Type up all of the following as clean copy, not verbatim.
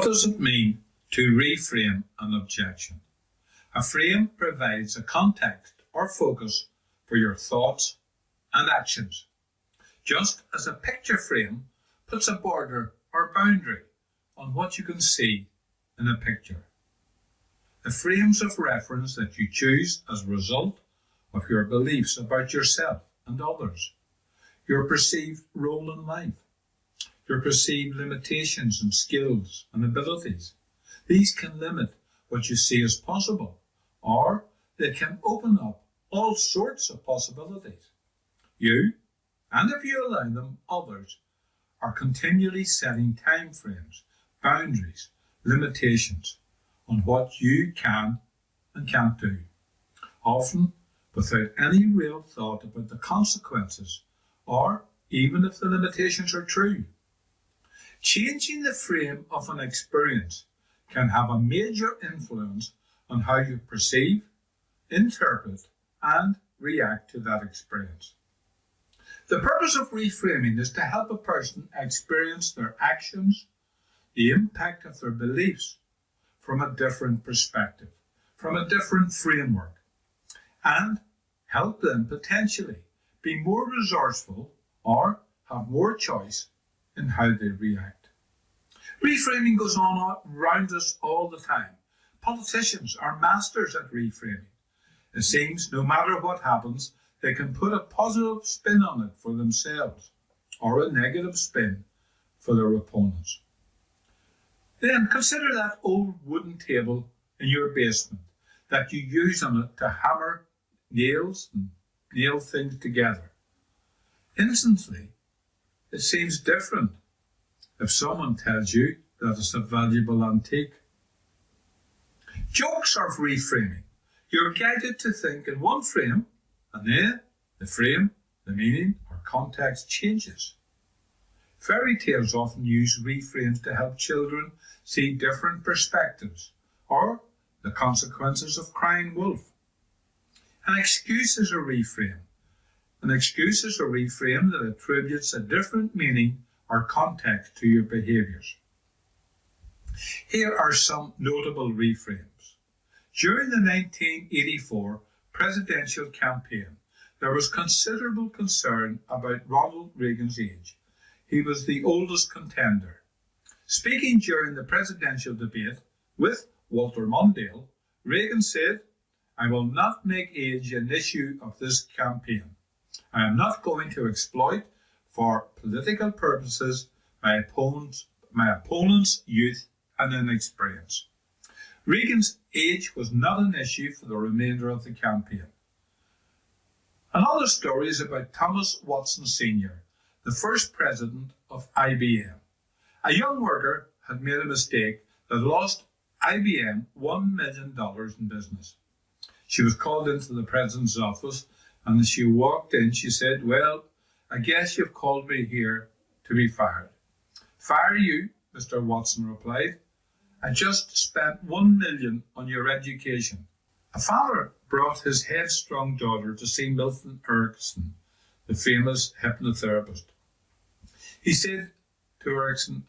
What does it mean to reframe an objection? A frame provides a context or focus for your thoughts and actions, just as a picture frame puts a border or boundary on what you can see in a picture. The frames of reference that you choose as a result of your beliefs about yourself and others, your perceived role in life, your perceived limitations and skills and abilities. These can limit what you see as possible, or they can open up all sorts of possibilities. You, and if you allow them, others, are continually setting time frames, boundaries, limitations on what you can and can't do, often without any real thought about the consequences, or even if the limitations are true. Changing the frame of an experience can have a major influence on how you perceive, interpret, and react to that experience. The purpose of reframing is to help a person experience their actions, the impact of their beliefs, from a different perspective, from a different framework, and help them potentially be more resourceful or have more choice in how they react. Reframing goes on around us all the time. Politicians are masters at reframing. It seems no matter what happens, they can put a positive spin on it for themselves or a negative spin for their opponents. Then consider that old wooden table in your basement that you use on it to hammer nails and nail things together. Instantly, it seems different if someone tells you that it's a valuable antique. Jokes are reframing. You're guided to think in one frame, and then the frame, the meaning, or context changes. Fairy tales often use reframes to help children see different perspectives, or the consequences of crying wolf. An excuse is a reframe. An excuse is a reframe that attributes a different meaning or context to your behaviours. Here are some notable reframes. During the 1984 presidential campaign, there was considerable concern about Ronald Reagan's age. He was the oldest contender. Speaking during the presidential debate with Walter Mondale, Reagan said, "I will not make age an issue of this campaign. I am not going to exploit for political purposes my opponent's youth and inexperience." Reagan's age was not an issue for the remainder of the campaign. Another story is about Thomas Watson Sr., the first president of IBM. A young worker had made a mistake that lost IBM $1 million in business. She was called into the president's office, and as she walked in, she said, "Well, I guess you've called me here to be fired." "Fire you," Mr. Watson replied. "I just spent $1 million on your education." A father brought his headstrong daughter to see Milton Erickson, the famous hypnotherapist. He said to Erickson,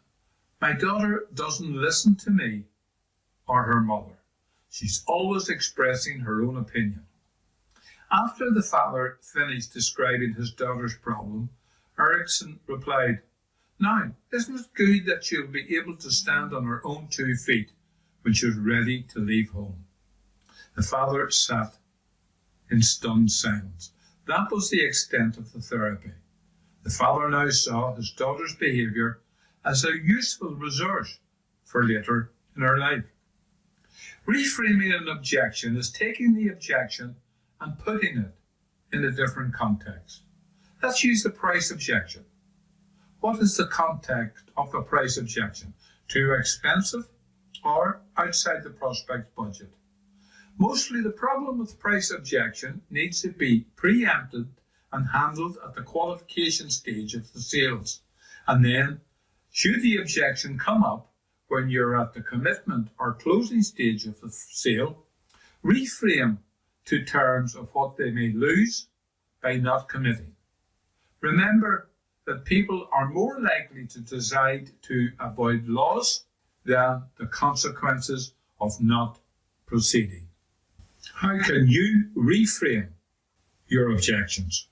"My daughter doesn't listen to me or her mother. She's always expressing her own opinion." After the father finished describing his daughter's problem, Erickson replied, "Now, isn't it good that she'll be able to stand on her own 2 feet when she's ready to leave home?" The father sat in stunned silence. That was the extent of the therapy. The father now saw his daughter's behaviour as a useful resource for later in her life. Reframing an objection is taking the objection and putting it in a different context. Let's use the price objection. What is the context of the price objection? Too expensive or outside the prospect's budget? Mostly the problem with price objection needs to be preempted and handled at the qualification stage of the sales. And then, should the objection come up when you're at the commitment or closing stage of the sale, reframe to terms of what they may lose by not committing. Remember that people are more likely to decide to avoid loss than the consequences of not proceeding. How can you reframe your objections?